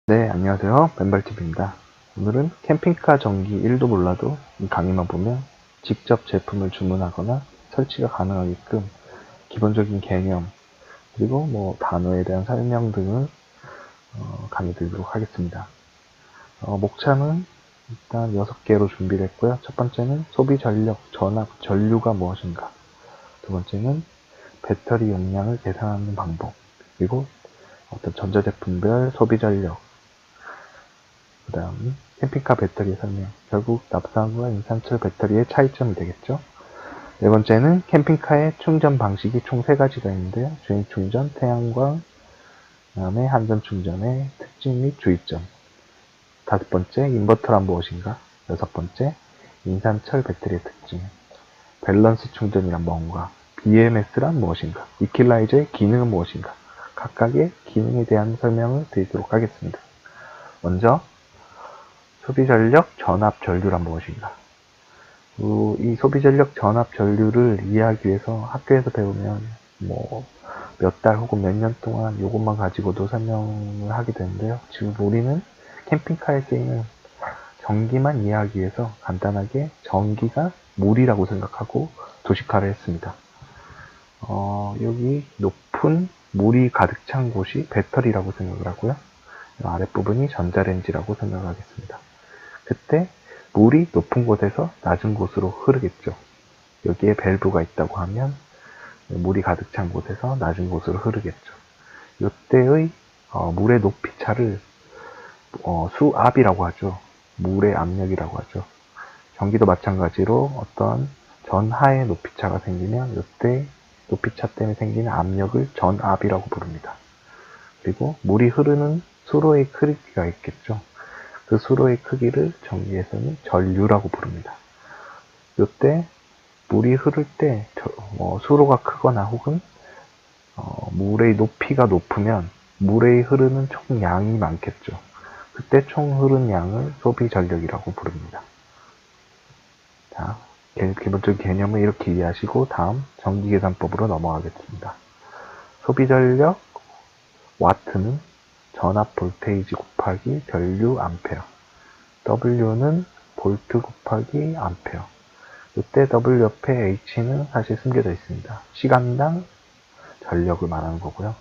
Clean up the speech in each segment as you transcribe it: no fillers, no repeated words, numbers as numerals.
네, 안녕하세요. 맨발TV입니다. 오늘은 캠핑카 전기 1도 몰라도 이 강의만 보면 직접 제품을 주문하거나 설치가 가능하게끔 기본적인 개념, 그리고 단어에 대한 설명 등을 강의 드리도록 하겠습니다. 목차는 일단 6개로 준비를 했고요. 첫 번째는 소비 전력, 전압, 전류가 무엇인가. 두 번째는 배터리 용량을 계산하는 방법, 그리고 어떤 전자제품별 소비 전력, 그 다음 캠핑카 배터리 설명, 결국 납사구와 인산철 배터리의 차이점이 되겠죠. 네 번째는 캠핑카의 충전 방식이 총 3가지가 있는데요. 주행 충전, 태양광, 그 다음에 한전 충전의 특징 및 주의점. 5번째, 인버터란 무엇인가. 6번째, 인산철 배터리의 특징. 밸런스 충전이란 뭔가. BMS란 무엇인가. 이퀄라이저의 기능은 무엇인가. 각각의 기능에 대한 설명을 드리도록 하겠습니다. 먼저 소비전력 전압 전류란 무엇인가. 이 소비전력 전압 전류를 이해하기 위해서 학교에서 배우면 몇 달 혹은 몇 년 동안 이것만 가지고도 설명을 하게 되는데요. 지금 우리는 캠핑카에 쓰이는 전기만 이해하기 위해서 간단하게 전기가 물이라고 생각하고 도식화를 했습니다. 여기 높은 물이 가득 찬 곳이 배터리라고 생각을 하고요. 아랫부분이 전자레인지라고 생각하겠습니다. 그때 물이 높은 곳에서 낮은 곳으로 흐르겠죠. 여기에 밸브가 있다고 하면 물이 가득 찬 곳에서 낮은 곳으로 흐르겠죠. 이때의 물의 높이 차를 수압이라고 하죠. 물의 압력이라고 하죠. 전기도 마찬가지로 어떤 전하의 높이차가 생기면 이때 높이차 때문에 생기는 압력을 전압이라고 부릅니다. 그리고 물이 흐르는 수로의 크기가 있겠죠. 그 수로의 크기를 전기에서는 전류라고 부릅니다. 이때 물이 흐를 때 수로가 크거나 혹은 물의 높이가 높으면 물에 흐르는 총량이 많겠죠. 그때 총 흐른 양을 소비 전력이라고 부릅니다. 자, 기본적인 개념을 이렇게 이해하시고 다음 전기계산법으로 넘어가겠습니다. 소비 전력 와트는 전압 볼테이지 곱하기 전류 암페어. W는 볼트 곱하기 암페어. 이때 W 옆에 H는 사실 숨겨져 있습니다. 시간당 전력을 말하는 거고요.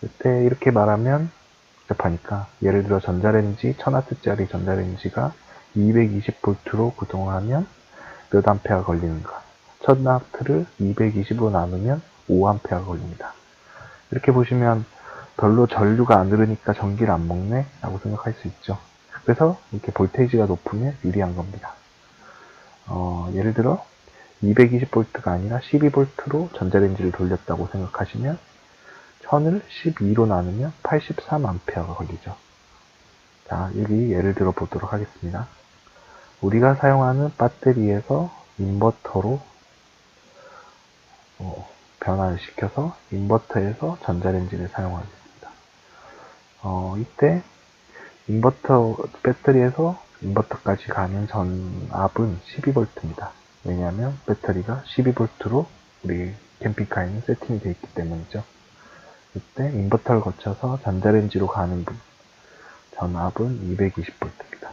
이때 이렇게 말하면 복잡하니까 예를 들어 전자레인지 1000W짜리 전자레인지가 220V로 구동하면 몇 암페어 걸리는가. 1000W를 220으로 나누면 5A 걸립니다. 이렇게 보시면 별로 전류가 안 흐르니까 전기를 안 먹네 라고 생각할 수 있죠. 그래서 이렇게 볼테이지가 높으면 유리한 겁니다. 예를 들어 220V가 아니라 12V로 전자레인지를 돌렸다고 생각하시면 1000을 12로 나누면 83A가 걸리죠. 자, 여기 예를 들어 보도록 하겠습니다. 우리가 사용하는 배터리에서 인버터로 변화를 시켜서 인버터에서 전자레인지를 사용하겠습니다. 이때 인버터 배터리에서 인버터까지 가는 전압은 12V입니다. 왜냐하면 배터리가 12V로 우리 캠핑카에는 세팅이 되어 있기 때문이죠. 이때 인버터를 거쳐서 전자레인지로 가는 전압은 220V입니다.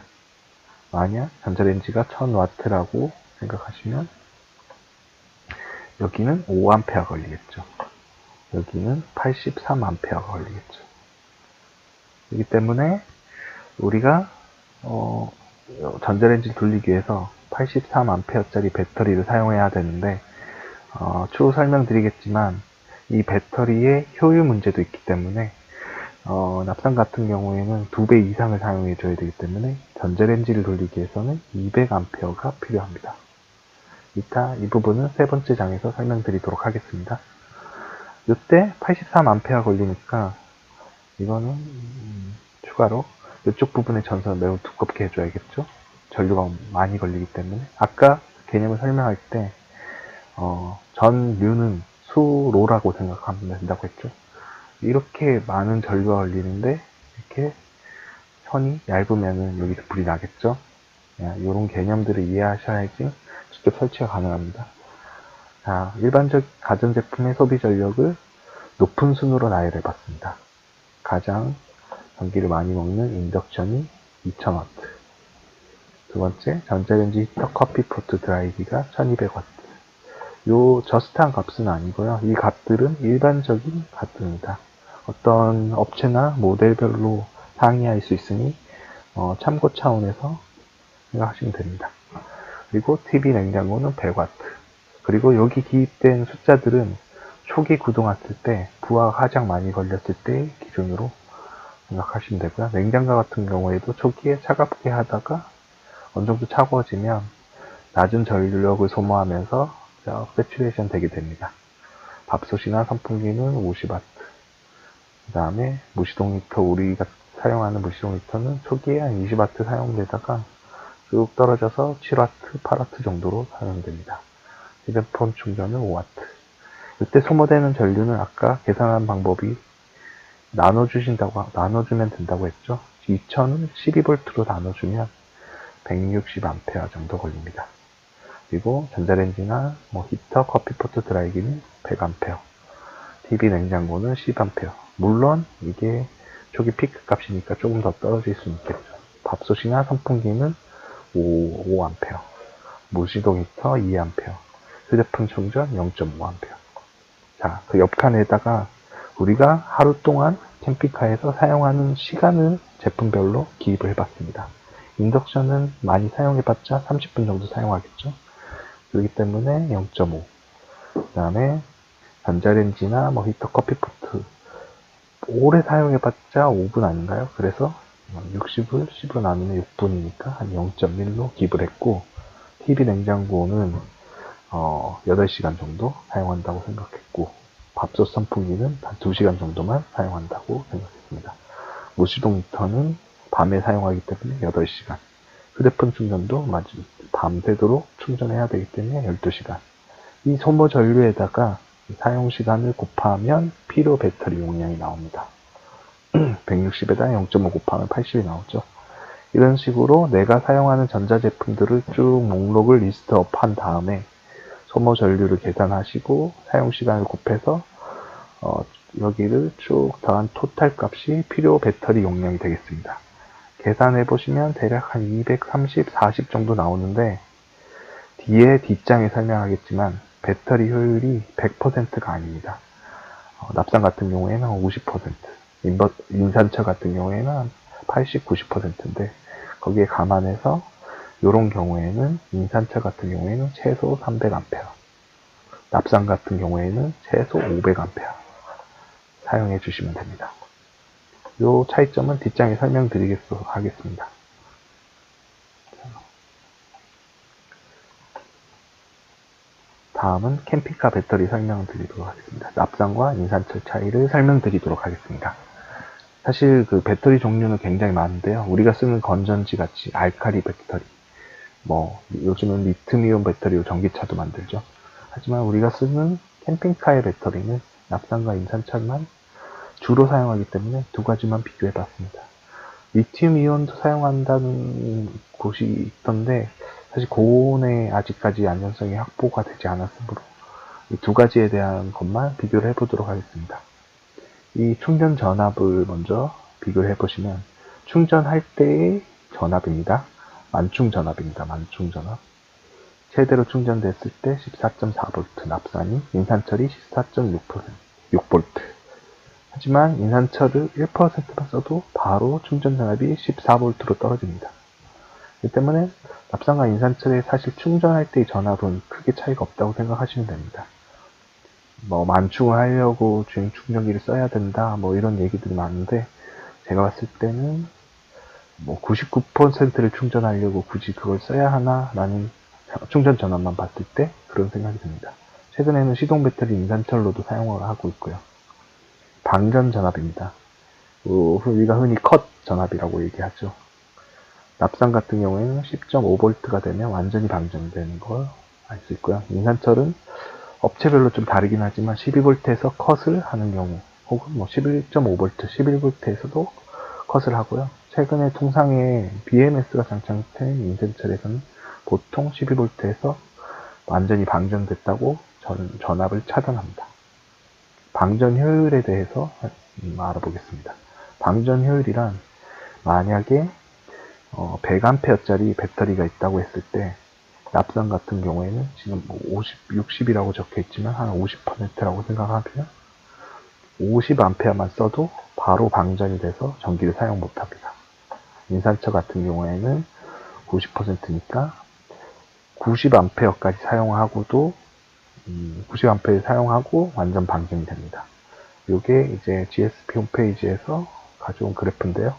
만약 전자레인지가 1000W라고 생각하시면 여기는 5A 걸리겠죠. 여기는 83A 걸리겠죠. 그렇기 때문에 우리가 전자레인지를 돌리기 위해서 83A짜리 배터리를 사용해야 되는데 추후 설명드리겠지만 이 배터리의 효율 문제도 있기 때문에 납산 같은 경우에는 2배 이상을 사용해 줘야 되기 때문에 전자레인지를 돌리기 위해서는 200A가 필요합니다. 이따 이 부분은 세 번째 장에서 설명드리도록 하겠습니다. 이때 83A 걸리니까 이거는 추가로 이쪽 부분의 전선을 매우 두껍게 해줘야겠죠. 전류가 많이 걸리기 때문에 아까 개념을 설명할 때 전류는 수로라고 생각하면 된다고 했죠. 이렇게 많은 전류가 걸리는데 이렇게 선이 얇으면은 여기서 불이 나겠죠. 이런 개념들을 이해하셔야지 직접 설치가 가능합니다. 자, 일반적 가전제품의 소비 전력을 높은 순으로 나열해 봤습니다. 가장 전기를 많이 먹는 인덕션이 2000W. 두 번째, 전자레인지 히터 커피포트 드라이기가 1200W. 요 저스트한 값은 아니고요. 이 값들은 일반적인 값들입니다. 어떤 업체나 모델별로 상이할 수 있으니 참고 차원에서 생각하시면 됩니다. 그리고 TV 냉장고는 100W. 그리고 여기 기입된 숫자들은 초기 구동했을 때 부하 가장 많이 걸렸을 때 기준으로 생각하시면 되고요. 냉장고 같은 경우에도 초기에 차갑게 하다가 어느 정도 차가워지면 낮은 전력을 소모하면서 세츄레이션 되게 됩니다. 밥솥이나 선풍기는 50W. 그 다음에 무시동 히터, 우리가 사용하는 무시동 히터는 초기에 한 20W 사용되다가 쭉 떨어져서 7W, 8W 정도로 사용됩니다. 휴대폰 충전은 5W. 이때 소모되는 전류는 아까 계산한 방법이 나눠주면 된다고 했죠. 2000은 12V로 나눠주면 160A 정도 걸립니다. 그리고 전자레인지나 히터, 커피포트 드라이기는 100A, TV 냉장고는 10A. 물론 이게 초기 피크 값이니까 조금 더 떨어질 수 있겠죠. 밥솥이나 선풍기는 5A, 무시동 히터 2A, 휴대폰 충전 0.5A. 자, 그 옆칸에다가 우리가 하루 동안 캠핑카에서 사용하는 시간을 제품별로 기입을 해봤습니다. 인덕션은 많이 사용해봤자 30분 정도 사용하겠죠. 그렇기 때문에 0.5. 그 다음에 전자레인지나 히터, 커피포트 오래 사용해봤자 5분 아닌가요? 그래서 60을 10으로 나누면 6분이니까 한 0.1로 기입을 했고, TV 냉장고는 8시간 정도 사용한다고 생각했고, 밥솥 선풍기는 한 2시간 정도만 사용한다고 생각했습니다. 무시동 히터는 밤에 사용하기 때문에 8시간. 휴대폰 충전도 밤새도록 충전해야 되기 때문에 12시간. 이 소모 전류에다가 사용 시간을 곱하면 필요 배터리 용량이 나옵니다. 160에다 0.5 곱하면 80이 나오죠. 이런 식으로 내가 사용하는 전자제품들을 쭉 목록을 리스트업 한 다음에 소모 전류를 계산하시고 사용 시간을 곱해서 여기를 쭉 더한 토탈 값이 필요 배터리 용량이 되겠습니다. 계산해 보시면 대략 한 230, 40 정도 나오는데 뒤에 뒷장에 설명하겠지만 배터리 효율이 100%가 아닙니다. 납상 같은 경우에는 50%, 인산철 같은 경우에는 한 80, 90%인데 거기에 감안해서 이런 경우에는 인산철 같은 경우에는 최소 300A, 납상 같은 경우에는 최소 500A 사용해 주시면 됩니다. 이 차이점은 뒷장에 설명드리겠습니다. 다음은 캠핑카 배터리 설명드리도록 하겠습니다. 납상과 인산철 차이를 설명드리도록 하겠습니다. 사실 그 배터리 종류는 굉장히 많은데요. 우리가 쓰는 건전지 같이 알칼리 배터리, 요즘은 리튬이온 배터리로 전기차도 만들죠. 하지만 우리가 쓰는 캠핑카의 배터리는 납상과 인산철만 주로 사용하기 때문에 두 가지만 비교해 봤습니다. 리튬이온도 사용한다는 곳이 있던데 사실 고온에 아직까지 안전성이 확보가 되지 않았으므로 이 두 가지에 대한 것만 비교를 해보도록 하겠습니다. 이 충전 전압을 먼저 비교를 해보시면 충전할 때의 전압입니다. 만충 전압입니다. 만충 전압. 최대로 충전됐을 때 14.4V 납산이, 인산철이 14.6V. 하지만 인산철을 1%만 써도 바로 충전 전압이 14V로 떨어집니다. 이 때문에 납산과 인산철에 사실 충전할 때의 전압은 크게 차이가 없다고 생각하시면 됩니다. 만충을 하려고 주행 충전기를 써야 된다, 이런 얘기들이 많은데, 제가 봤을 때는 99%를 충전하려고 굳이 그걸 써야 하나? 라는 충전 전압만 봤을 때 그런 생각이 듭니다. 최근에는 시동 배터리 인산철로도 사용을 하고 있고요. 방전 전압입니다. 우리가 흔히 컷 전압이라고 얘기하죠. 납산 같은 경우에는 10.5V가 되면 완전히 방전되는 걸 알 수 있고요. 인산철은 업체별로 좀 다르긴 하지만 12V에서 컷을 하는 경우, 혹은 11.5V, 11V에서도 컷을 하고요. 최근에 통상에 BMS가 장착된 인산철에서는 보통 12V에서 완전히 방전됐다고 전압을 차단합니다. 방전 효율에 대해서 알아보겠습니다. 방전 효율이란 만약에 100A짜리 배터리가 있다고 했을 때 납산 같은 경우에는 지금 뭐 50, 60이라고 적혀 있지만 한 50%라고 생각하면 50A만 써도 바로 방전이 돼서 전기를 사용 못합니다. 인산철 같은 경우에는 90%니까 90A까지 사용하고도 90A 사용하고 완전 방전이 됩니다. 이게 이제 GSP 홈페이지에서 가져온 그래프인데요.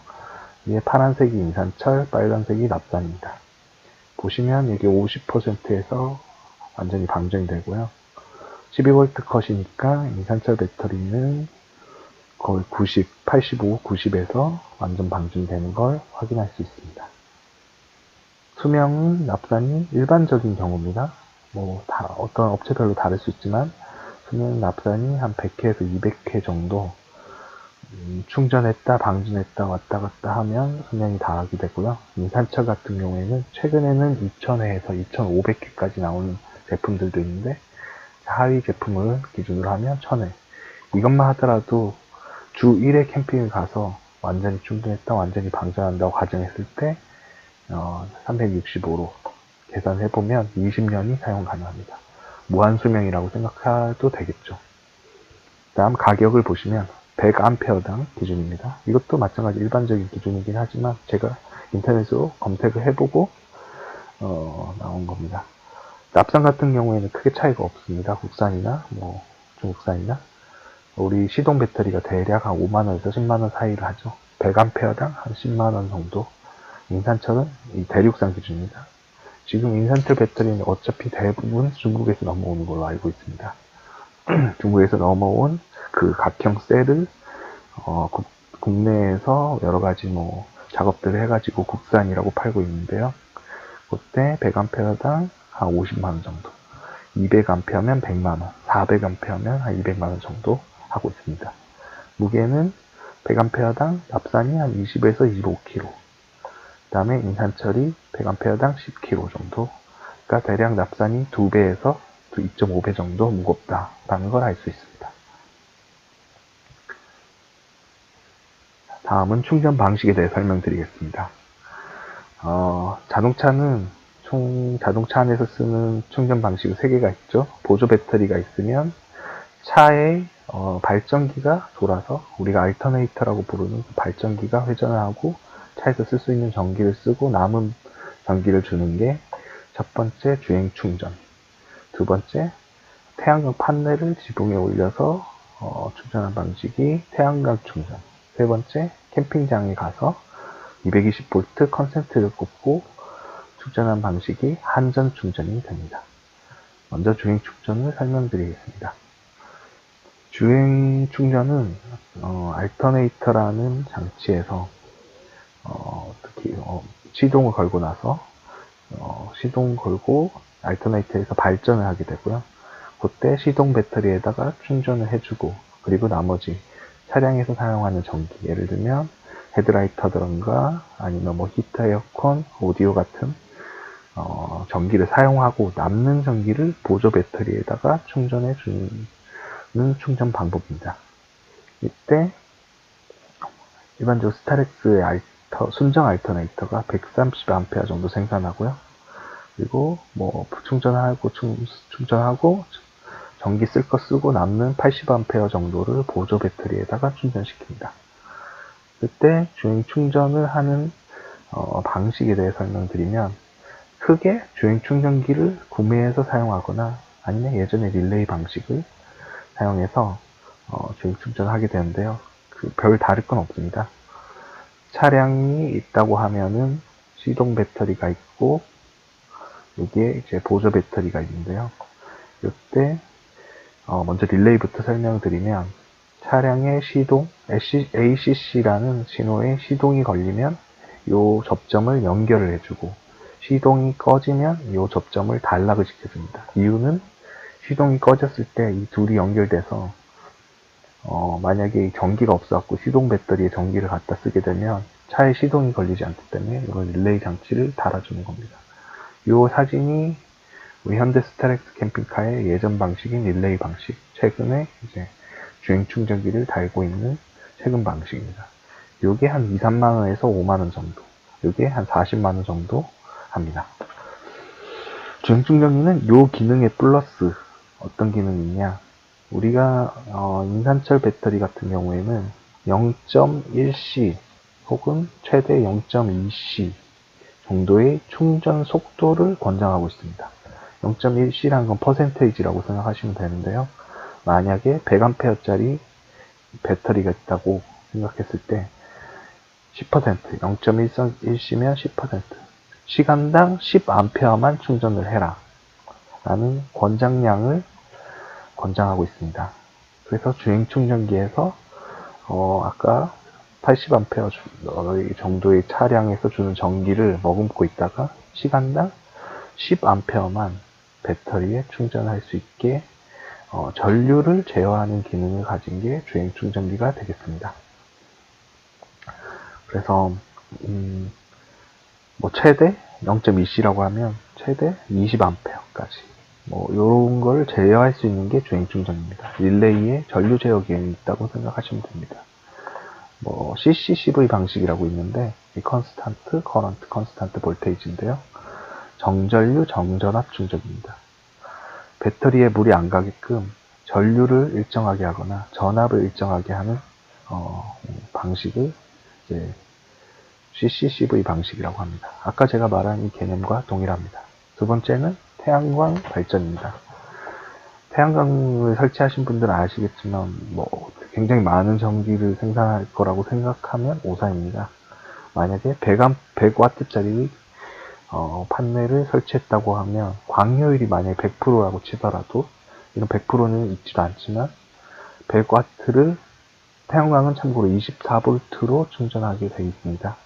이게 파란색이 인산철, 빨간색이 납산입니다. 보시면 이게 50%에서 완전히 방전이 되고요. 12V 컷이니까 인산철 배터리는 거의 90, 85, 90에서 완전 방전이 되는 걸 확인할 수 있습니다. 수명은 납산이 일반적인 경우입니다. 뭐 어떤 업체별로 다를 수 있지만 수명 납산이 한 100회에서 200회 정도 충전했다 방전했다 왔다 갔다 하면 수명이 다하게 되고요. 인산철 같은 경우에는 최근에는 2000회에서 2500회까지 나오는 제품들도 있는데 하위 제품을 기준으로 하면 1000회. 이것만 하더라도 주 1회 캠핑을 가서 완전히 충전했다 완전히 방전한다고 가정했을 때 365로 계산해보면 20년이 사용 가능합니다. 무한수명이라고 생각해도 되겠죠. 다음 가격을 보시면 100A당 기준입니다. 이것도 마찬가지 일반적인 기준이긴 하지만 제가 인터넷으로 검색을 해보고 나온 겁니다. 납산 같은 경우에는 크게 차이가 없습니다. 국산이나 뭐 중국산이나 우리 시동 배터리가 대략 한 5만원에서 10만원 사이를 하죠. 100A당 한 10만원 정도. 인산철은 이 대륙산 기준입니다. 지금 인산철 배터리는 어차피 대부분 중국에서 넘어오는 걸로 알고 있습니다. 중국에서 넘어온 그 각형 셀을 국내에서 여러 가지 뭐 작업들을 해가지고 국산이라고 팔고 있는데요. 그때 100A당 한 50만원 정도, 200A면 100만원, 400A면 한 200만원 정도 하고 있습니다. 무게는 100A당 납산이 한 20에서 25kg, 그 다음에 인산철이 100A당 10kg 정도, 그러니까 대략 납산이 2배에서 2.5배 정도 무겁다라는 걸 알 수 있습니다. 다음은 충전 방식에 대해 설명드리겠습니다. 자동차는 총 자동차 안에서 쓰는 충전 방식은 3개가 있죠. 보조 배터리가 있으면 차에 발전기가 돌아서 우리가 알터네이터라고 부르는 발전기가 회전을 하고 차에서 쓸 수 있는 전기를 쓰고 남은 전기를 주는 게 첫 번째 주행 충전, 두 번째 태양광 판넬을 지붕에 올려서 충전하는 방식이 태양광 충전, 세 번째 캠핑장에 가서 220V 컨센트를 꽂고 충전하는 방식이 한전 충전이 됩니다. 먼저 주행 충전을 설명드리겠습니다. 주행 충전은 알터네이터라는 장치에서 특히 시동을 걸고 나서 시동 걸고 알터네이터에서 발전을 하게 되고요. 그때 시동 배터리에다가 충전을 해주고 그리고 나머지 차량에서 사용하는 전기, 예를 들면 헤드라이터든가 아니면 뭐 히터, 에어컨, 오디오 같은 전기를 사용하고 남는 전기를 보조 배터리에다가 충전해 주는 충전 방법입니다. 이때 일반적으로 스타렉스의 순정 알터네이터가 130A 정도 생산하고요. 그리고 뭐 충전하고 전기 쓸 거 쓰고 남는 80A 정도를 보조 배터리에다가 충전시킵니다. 그때 주행 충전을 하는 방식에 대해 설명드리면 크게 주행 충전기를 구매해서 사용하거나 아니면 예전에 릴레이 방식을 사용해서 주행 충전을 하게 되는데요. 별 다를 건 없습니다. 차량이 있다고 하면은 시동 배터리가 있고 여기에 이제 보조 배터리가 있는데요. 이때 먼저 릴레이부터 설명드리면 차량의 시동 ACC라는 신호에 시동이 걸리면 이 접점을 연결을 해주고 시동이 꺼지면 이 접점을 단락을 시켜줍니다. 이유는 시동이 꺼졌을 때 이 둘이 연결돼서 만약에 전기가 없어갖고 시동 배터리에 전기를 갖다 쓰게 되면 차에 시동이 걸리지 않기 때문에 이걸 릴레이 장치를 달아주는 겁니다. 이 사진이 우리 현대 스타렉스 캠핑카의 예전 방식인 릴레이 방식, 최근에 이제 주행 충전기를 달고 있는 최근 방식입니다. 요게 한 2, 3만원에서 5만원 정도, 요게 한 40만원 정도 합니다. 주행충전기는 요 기능에 플러스 어떤 기능이 있냐, 우리가 인산철 배터리 같은 경우에는 0.1C 혹은 최대 0.2C 정도의 충전 속도를 권장하고 있습니다. 0.1C라는 건 퍼센테이지라고 생각하시면 되는데요. 만약에 100A짜리 배터리가 있다고 생각했을 때 10%, 0.1C면 10%, 시간당 10A만 충전을 해라 라는 권장량을 권장하고 있습니다. 그래서 주행충전기에서 아까 80A 정도의 차량에서 주는 전기를 머금고 있다가 시간당 10A만 배터리에 충전할 수 있게 전류를 제어하는 기능을 가진 게 주행충전기가 되겠습니다. 그래서 뭐 최대 0.2C라고 하면 최대 20A까지 이런 걸 제어할 수 있는 게 주행충전입니다. 릴레이에 전류 제어 기능이 있다고 생각하시면 됩니다. CCCV 방식이라고 있는데 이 컨스탄트 커런트, 컨스탄트 볼테이지인데요. 정전류 정전압 충전입니다. 배터리에 물이 안 가게끔 전류를 일정하게 하거나 전압을 일정하게 하는 방식을 이제 CCCV 방식이라고 합니다. 아까 제가 말한 이 개념과 동일합니다. 두 번째는 태양광 발전입니다. 태양광을 설치하신 분들은 아시겠지만 굉장히 많은 전기를 생산할 거라고 생각하면 오산입니다. 만약에 100W짜리 판넬을 설치했다고 하면 광효율이 만약에 100%라고 치더라도 이런 100%는 있지도 않지만 100W를 태양광은 참고로 24V로 충전하게 되어 있습니다.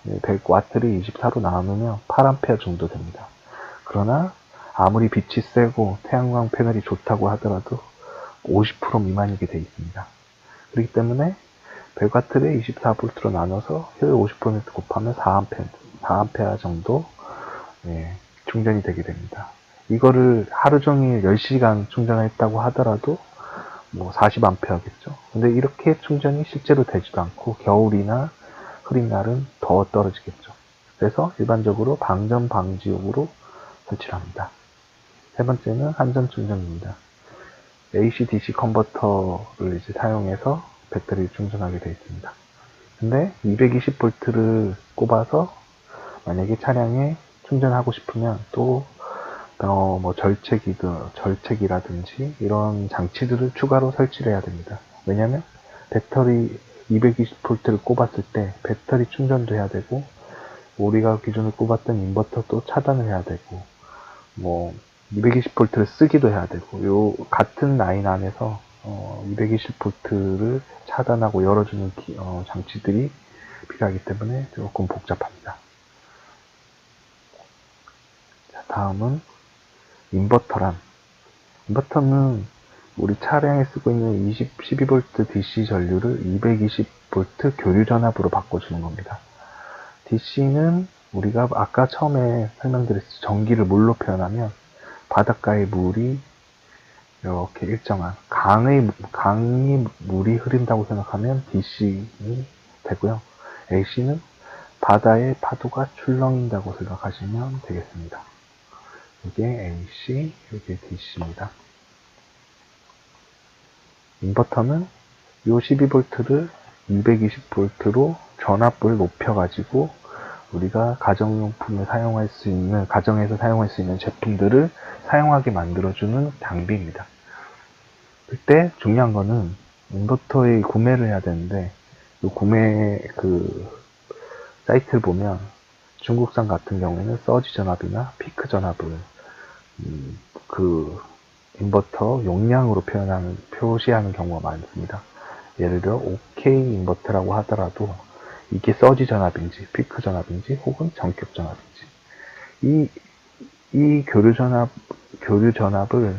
100W를 24로 나누면 8A 정도 됩니다. 그러나 아무리 빛이 세고 태양광 패널이 좋다고 하더라도 50% 미만이게 되어 있습니다. 그렇기 때문에 100W를 24V로 나눠서 효율 50% 곱하면 4A 정도 충전이 되게 됩니다. 이거를 하루 종일 10시간 충전했다고 하더라도 40A겠죠. 근데 이렇게 충전이 실제로 되지도 않고 겨울이나 흐린 날은 더 떨어지겠죠. 그래서 일반적으로 방전 방지용으로 설치를 합니다. 세 번째는 한전 충전기입니다. AC/DC 컨버터를 이제 사용해서 배터리를 충전하게 되어 있습니다. 근데 220V를 꼽아서 만약에 차량에 충전하고 싶으면 또 절책이라든지 이런 장치들을 추가로 설치를 해야 됩니다. 왜냐하면 배터리 220V를 꼽았을 때 배터리 충전도 해야 되고 우리가 기존에 꼽았던 인버터도 차단을 해야 되고 220V를 쓰기도 해야 되고 요 같은 라인 안에서 220V를 차단하고 열어주는 장치들이 필요하기 때문에 조금 복잡합니다. 자, 다음은 인버터란, 인버터는 우리 차량에 쓰고 있는 12V DC 전류를 220V 교류 전압으로 바꿔주는 겁니다. DC는 우리가 아까 처음에 설명드렸듯이 전기를 물로 표현하면 바닷가의 물이 이렇게 일정한 강이 물이 흐른다고 생각하면 DC이 되고요. AC는 바다의 파도가 출렁인다고 생각하시면 되겠습니다. 이게 AC, 이게 DC입니다. 인버터는 요 12V를 220V로 전압을 높여가지고 우리가 가정용품에 사용할 수 있는, 가정에서 사용할 수 있는 제품들을 사용하게 만들어주는 장비입니다. 그때 중요한 거는 인버터의 구매를 해야 되는데, 이 구매 사이트를 보면 중국산 같은 경우에는 서지 전압이나 피크 전압을 인버터 용량으로 표시하는 경우가 많습니다. 예를 들어 OK 인버터라고 하더라도 이게 서지 전압인지 피크 전압인지 혹은 전격 전압인지 이 교류 전압을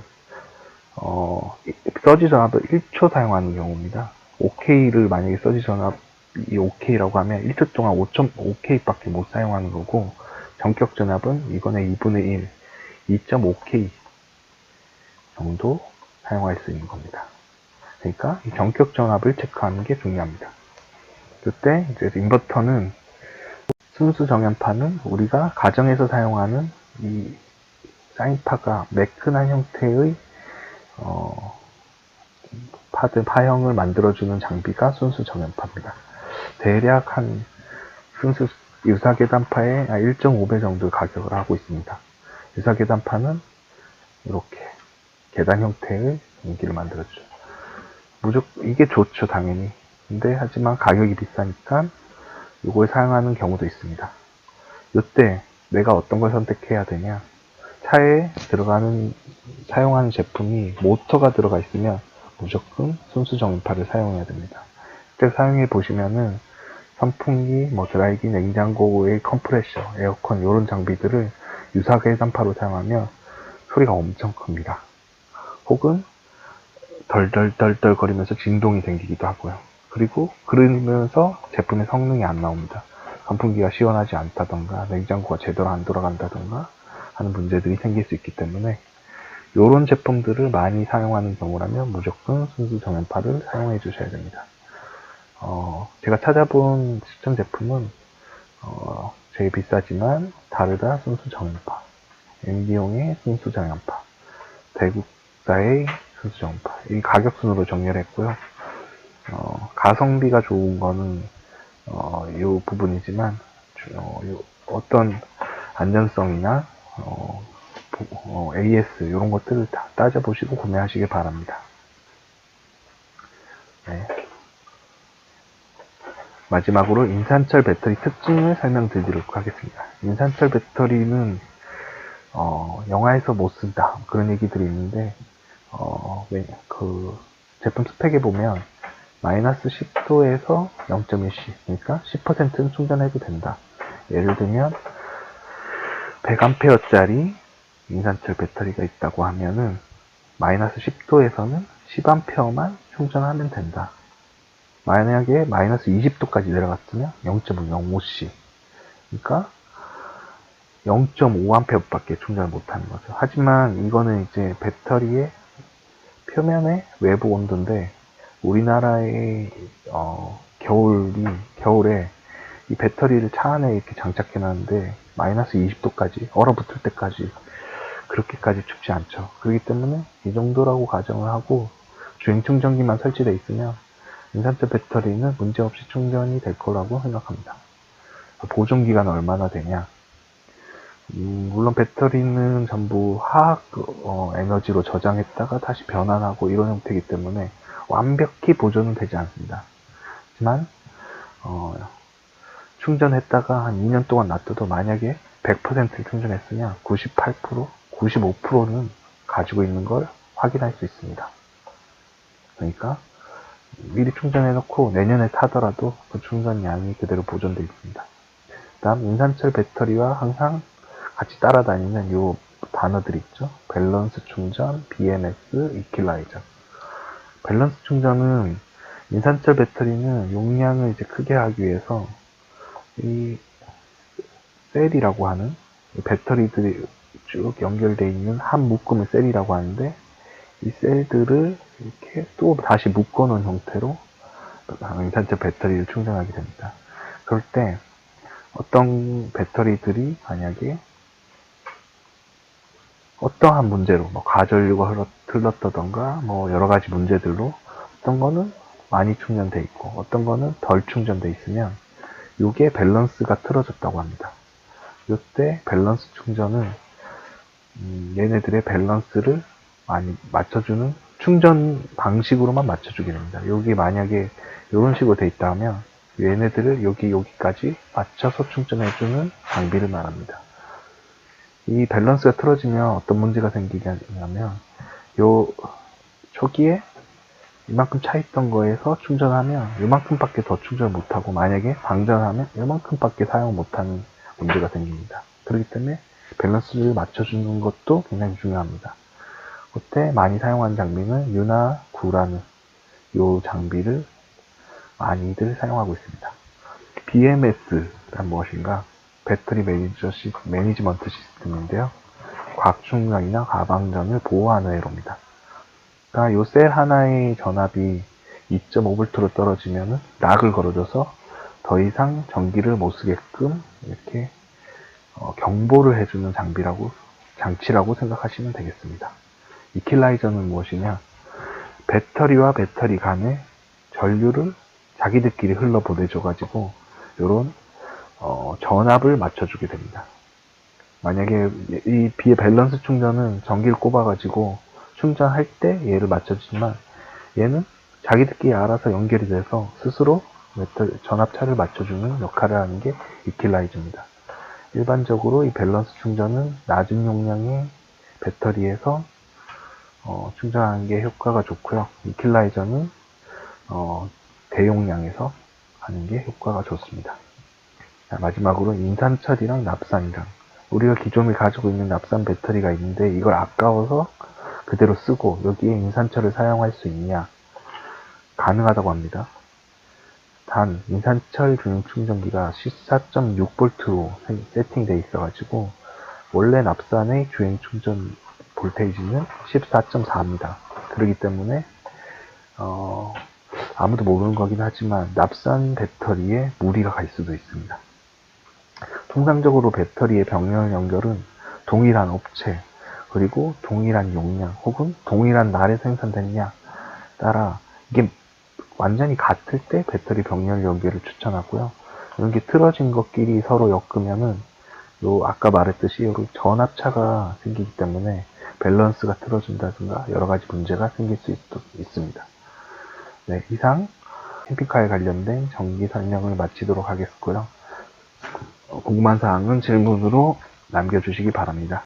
서지 전압을 1초 사용하는 경우입니다. OK를 만약에 서지 전압이 OK라고 하면 1초 동안 5.5K 밖에 못 사용하는 거고, 전격 전압은 이거의 2분의 1, 2.5K 정도 사용할 수 있는 겁니다. 그러니까 이 전격 전압을 체크하는 게 중요합니다. 이때 이제 인버터는 순수 정연파는 우리가 가정에서 사용하는 이 사인파가 매끈한 형태의 파형을 만들어주는 장비가 순수 정연파입니다. 대략 한 순수 유사계단파의 1.5배 정도 가격을 하고 있습니다. 유사계단파는 이렇게 계단 형태의 전기를 만들어주죠. 이게 좋죠, 당연히. 근데 하지만 가격이 비싸니까 이걸 사용하는 경우도 있습니다. 이때 내가 어떤 걸 선택해야 되냐? 차에 사용하는 제품이 모터가 들어가 있으면 무조건 순수 정연파를 사용해야 됩니다. 그때 사용해 보시면은 선풍기, 드라이기, 냉장고의 컴프레셔, 에어컨 이런 장비들을 유사계단파로 사용하면 소리가 엄청 큽니다. 혹은 덜덜덜덜 거리면서 진동이 생기기도 하고요. 그리고 그러면서 제품의 성능이 안 나옵니다. 선풍기가 시원하지 않다던가 냉장고가 제대로 안 돌아간다던가 하는 문제들이 생길 수 있기 때문에 이런 제품들을 많이 사용하는 경우라면 무조건 순수 정연파를 사용해 주셔야 됩니다. 제가 찾아본 추천 제품은 제일 비싸지만 다르다 순수 정연파, MD용의 순수 정연파, 대국사의 순수 정연파, 이 가격 순으로 정리를 했고요. 가성비가 좋은 거는 이 부분이지만 어떤 안전성이나 AS 이런 것들을 다 따져보시고 구매하시길 바랍니다. 네. 마지막으로 인산철 배터리 특징을 설명드리도록 하겠습니다. 인산철 배터리는 영화에서 못 쓴다 그런 얘기들이 있는데 그 제품 스펙에 보면 마이너스 10도에서 0.1C 그러니까 10%는 충전해도 된다. 예를 들면 100A짜리 인산철 배터리가 있다고 하면은 마이너스 10도에서는 10A만 충전하면 된다. 만약에 마이너스 20도까지 내려갔으면 0.05C 그러니까 0.5A 밖에 충전을 못하는 거죠. 하지만 이거는 이제 배터리의 표면의 외부 온도인데 우리나라의 겨울에 이 배터리를 차 안에 이렇게 장착해 놨는데 마이너스 20도까지 얼어붙을 때까지 그렇게까지 춥지 않죠. 그렇기 때문에 이 정도라고 가정을 하고 주행 충전기만 설치되어 있으면 인산철 배터리는 문제없이 충전이 될 거라고 생각합니다. 보존기간은 얼마나 되냐? 물론 배터리는 전부 화학 에너지로 저장했다가 다시 변환하고 이런 형태이기 때문에 완벽히 보존은 되지 않습니다. 하지만 충전했다가 한 2년 동안 놔둬도 만약에 100%를 충전했으면 98%, 95%는 가지고 있는 걸 확인할 수 있습니다. 그러니까 미리 충전해 놓고 내년에 타더라도 그 충전량이 그대로 보존되어 있습니다. 다음 인산철 배터리와 항상 같이 따라다니는 요 단어들이 있죠. 밸런스 충전, BMS, 이퀄라이저. 밸런스 충전은 인산철 배터리는 용량을 이제 크게 하기 위해서 이 셀이라고 하는 배터리들이 쭉 연결되어 있는 한 묶음을 셀이라고 하는데 이 셀들을 이렇게 또 다시 묶어 놓은 형태로 인산철 배터리를 충전하게 됩니다. 그럴 때 어떤 배터리들이 만약에 어떠한 문제로 가전류가 흘렀다던가 여러 가지 문제들로 어떤 거는 많이 충전돼 있고 어떤 거는 덜 충전돼 있으면 이게 밸런스가 틀어졌다고 합니다. 이때 밸런스 충전은 얘네들의 밸런스를 많이 맞춰주는 충전 방식으로만 맞춰주게 됩니다. 여기 만약에 이런 식으로 돼 있다면 얘네들을 여기까지 맞춰서 충전해주는 장비를 말합니다. 이 밸런스가 틀어지면 어떤 문제가 생기냐면 요 초기에 이만큼 차 있던 거에서 충전하면 이만큼밖에 더 충전을 못하고 만약에 방전하면 이만큼밖에 사용 못하는 문제가 생깁니다. 그렇기 때문에 밸런스를 맞춰주는 것도 굉장히 중요합니다. 그때 많이 사용하는 장비는 유나 9라는 이 장비를 많이들 사용하고 있습니다. BMS란 무엇인가? 배터리 매니지먼트 시스템인데요. 곽충전이나 가방전을 보호하는 회로입니다. 그러니까 이 셀 하나의 전압이 2.5V로 떨어지면 락을 걸어줘서 더 이상 전기를 못 쓰게끔 이렇게 경보를 해주는 장치라고 생각하시면 되겠습니다. 이퀄라이저는 무엇이냐? 배터리와 배터리 간에 전류를 자기들끼리 흘러보내줘가지고 이런 전압을 맞춰주게 됩니다. 만약에 이 비의 밸런스 충전은 전기를 꼽아가지고 충전할 때 얘를 맞춰주지만 얘는 자기들끼리 알아서 연결이 돼서 스스로 전압차를 맞춰주는 역할을 하는 게 이퀄라이저입니다. 일반적으로 이 밸런스 충전은 낮은 용량의 배터리에서 충전하는 게 효과가 좋고요. 이퀄라이저는 대용량에서 하는 게 효과가 좋습니다. 자, 마지막으로 인산철이랑 납산이랑, 우리가 기존에 가지고 있는 납산 배터리가 있는데 이걸 아까워서 그대로 쓰고 여기에 인산철을 사용할 수 있냐? 가능하다고 합니다. 단 인산철 주행 충전기가 14.6V로 세팅되어 있어가지고 원래 납산의 주행 충전 볼테이지는 14.4입니다. 그렇기 때문에 아무도 모르는 거긴 하지만 납산 배터리에 무리가 갈 수도 있습니다. 통상적으로 배터리의 병렬 연결은 동일한 업체, 그리고 동일한 용량, 혹은 동일한 날에 생산됐냐 따라 이게 완전히 같을 때 배터리 병렬 연결을 추천하고요. 이런 게 틀어진 것끼리 서로 엮으면은 아까 말했듯이 이런 전압차가 생기기 때문에 밸런스가 틀어진다든가 여러 가지 문제가 생길 수 있습니다. 네, 이상 캠핑카에 관련된 전기 설명을 마치도록 하겠고요. 궁금한 사항은 질문으로 남겨주시기 바랍니다.